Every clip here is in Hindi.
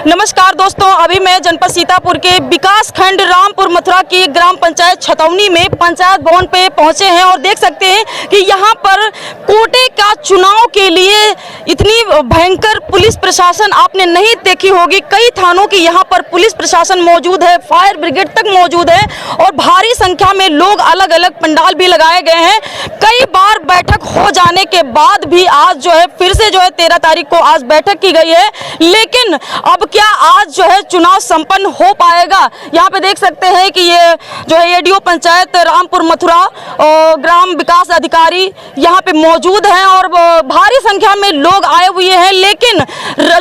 नमस्कार दोस्तों, अभी मैं जनपद सीतापुर के विकास खंड रामपुर मथुरा की ग्राम पंचायत छतौनी में पंचायत भवन पे पहुंचे हैं और देख सकते हैं कि यहां पर कोटे का चुनाव के लिए इतनी भयंकर पुलिस प्रशासन आपने नहीं देखी होगी। कई थानों की यहां पर पुलिस प्रशासन मौजूद है, फायर ब्रिगेड तक मौजूद है और भारी संख्या में लोग, अलग अलग पंडाल भी लगाए गए हैं। कई बार बैठक हो जाने के बाद भी आज जो है फिर से जो है 13 तारीख को आज बैठक की गई है, लेकिन अब क्या आज जो है चुनाव संपन्न हो पाएगा? यहाँ पे देख सकते हैं कि ये जो है एडीओ पंचायत रामपुर मथुरा और ग्राम विकास अधिकारी यहाँ पे मौजूद हैं और भारी संख्या में लोग आए हुए हैं। लेकिन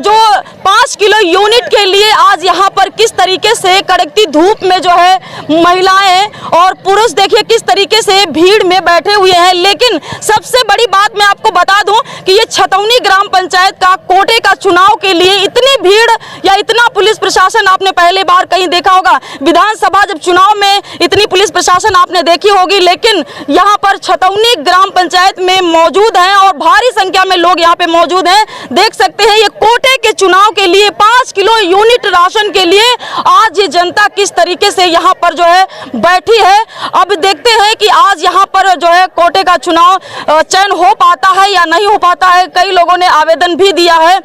जो 5 किलो यूनिट के लिए आज यहाँ पर किस तरीके से कड़कती धूप में जो है महिलाएं और पुरुष देखिए किस तरीके से भीड़ में बैठे हुए हैं। लेकिन सबसे बड़ी बात मैं आपको बता दूं कि ये छतौनी ग्राम पंचायत का कोटे का चुनाव के लिए इतनी भीड़ या इतना पुलिस प्रशासन आपने पहली बार कहीं देखा होगा। विधानसभा जब चुनाव में इतनी पुलिस प्रशासन आपने देखी होगी, लेकिन यहाँ पर छतौनी ग्राम पंचायत में मौजूद हैं और भारी संख्या में लोग यहाँ पे मौजूद हैं। देख सकते हैं ये कोटे के चुनाव के लिए 5 किलो यूनिट राशन के लिए आज ये जनता किस तरीके से यहाँ पर जो है बैठी है। अब देखते हैं कि आज यहाँ पर जो है कोटे का चुनाव चयन हो पाता है या नहीं हो पाता है। कई लोगों ने आवेदन भी दिया है,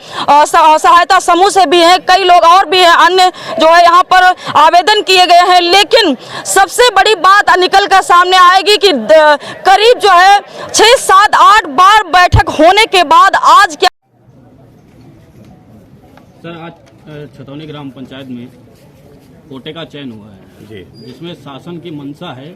सहायता समूह से भी है, कई लोग और भी हैं, अन्य जो है यहाँ पर आवेदन किए गए हैं। लेकिन सबसे बड़ी बात निकल कर सामने आएगी कि करीब जो है 6, 7, 8 बार बैठक होने के बाद आज क्या सर, आज छतौनी ग्राम पंचायत में कोटे का चयन हुआ है जी, जिसमें शासन की मंशा है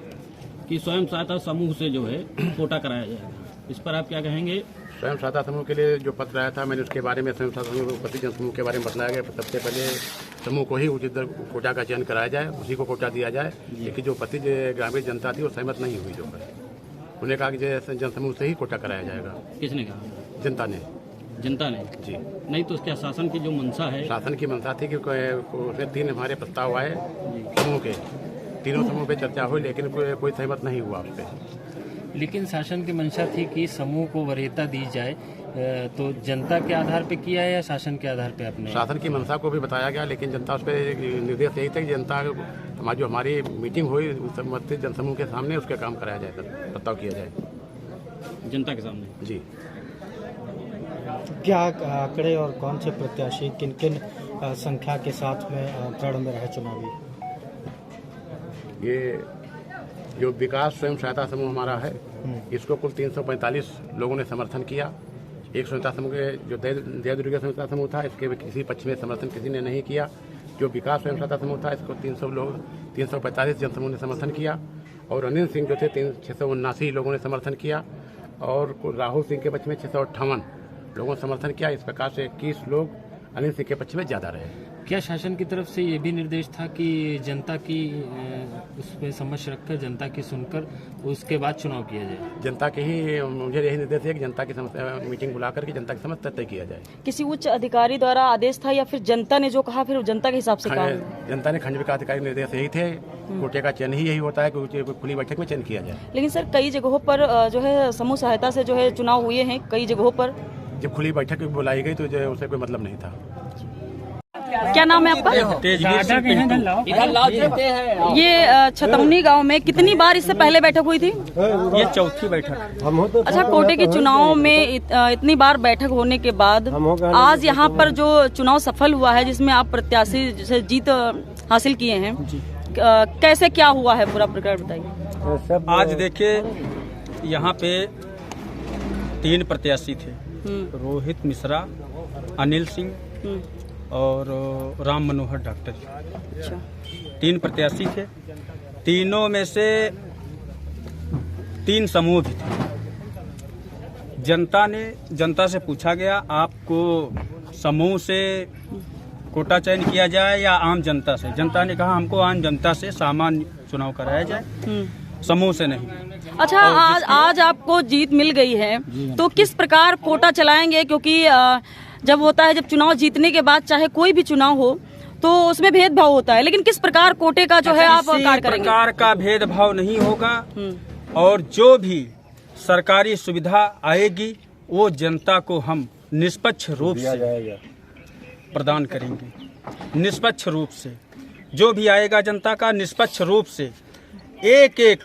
कि स्वयं सहायता समूह से जो है कोटा कराया जाएगा। इस पर आप क्या कहेंगे? स्वयं सहायता समूह के लिए जो पत्र आया था, मैंने उसके बारे में स्वयं सहायता समूह उपस्थित जन समूह के बारे में बताया गया। सबसे पहले समूह को ही उचित कोटा का चयन कराया जाए, उसी को कोटा दिया जाए। लेकिन जो उपस्थित ग्रामीण जनता थी वो सहमत नहीं हुई। जो है उन्होंने कहा कि जन समूह से ही कोटा कराया जाएगा। किसने कहा? जनता ने जी। नहीं तो क्या शासन की जो मंशा है? शासन की मंशा थी कि उसमें 3 हमारे प्रस्ताव आए समूह के, तीनों समूह पे चर्चा हुई, लेकिन कोई सहमत नहीं हुआ उस पर। लेकिन शासन की मंशा थी कि समूह को वरीयता दी जाए, तो जनता के आधार पे किया है या शासन के आधार पे? अपने शासन की मंशा को भी बताया गया, लेकिन जनता उस पर निर्देश यही था कि जनता जो हमारी मीटिंग हुई संबंधित जनसमूह के सामने उसका काम कराया जाए, प्रस्ताव किया जाए जनता के सामने जी। क्या आंकड़े और कौन से प्रत्याशी किन किन संख्या के साथ में रण में रहे चुनावी? ये जो विकास स्वयं सहायता समूह हमारा है, इसको कुल 345 लोगों ने समर्थन किया। एक सहायता समूह के जो दया दुर्गा सहायता समूह था, इसके किसी पक्ष में समर्थन किसी ने नहीं किया। जो विकास स्वयं सहायता समूह था, इसको 345 जनसमूह ने समर्थन किया और अनिल सिंह जो थे 679 लोगों ने समर्थन किया और राहुल सिंह के पक्ष में 658 लोगों ने समर्थन किया। इस प्रकार से 21 लोग अनिल सिंह के पक्ष में ज़्यादा रहे। क्या शासन की तरफ से ये भी निर्देश था कि जनता की उसमें समझ रखकर, जनता की सुनकर उसके बाद चुनाव किया जाए? जनता के ही मुझे यही निर्देश है कि जनता की मीटिंग बुलाकर के जनता की समस्या तय किया जाए। किसी उच्च अधिकारी द्वारा आदेश था या फिर जनता ने जो कहा फिर जनता के हिसाब से कहा? जनता ने खंड विकास अधिकारी निर्देश यही थे, कोटे का चयन ही यही होता है कि खुली बैठक में चयन किया जाए। लेकिन सर कई जगहों पर जो है समूह सहायता से जो है चुनाव हुए हैं, कई जगहों पर जब खुली बैठक बुलाई गई तो जो उससे कोई मतलब नहीं था। क्या नाम है आपका? तेजवीर सिंह पिंटू। ये छतौनी गांव में कितनी बार इससे पहले बैठक हुई थी? ये चौथी बैठक। अच्छा, कोटे के चुनाव में इतनी बार बैठक होने के बाद आज यहाँ पर जो चुनाव सफल हुआ है, जिसमें आप प्रत्याशी से जीत हासिल किए हैं, कैसे क्या हुआ है पूरा प्रकार बताइए। आज देखिए यहाँ पे 3 प्रत्याशी थे, रोहित मिश्रा, अनिल सिंह और राम मनोहर डॉक्टर। अच्छा। 3 प्रत्याशी थे। तीनों में से 3 समूह भी थे। जनता से पूछा गया आपको समूह से कोटा चयन किया जाए या आम जनता से? जनता ने कहा हमको आम जनता से सामान्य चुनाव कराया जाए, समूह से नहीं। अच्छा, आज आपको जीत मिल गई है तो किस प्रकार कोटा चलाएंगे? क्योंकि जब होता है, जब चुनाव जीतने के बाद चाहे कोई भी चुनाव हो तो उसमें भेदभाव होता है, लेकिन किस प्रकार कोटे का जो है आप कार्य करेंगे? प्रकार का भेदभाव नहीं होगा और जो भी सरकारी सुविधा आएगी वो जनता को हम निष्पक्ष रूप से प्रदान करेंगे। निष्पक्ष रूप से, जो भी आएगा जनता का निष्पक्ष रूप से एक एक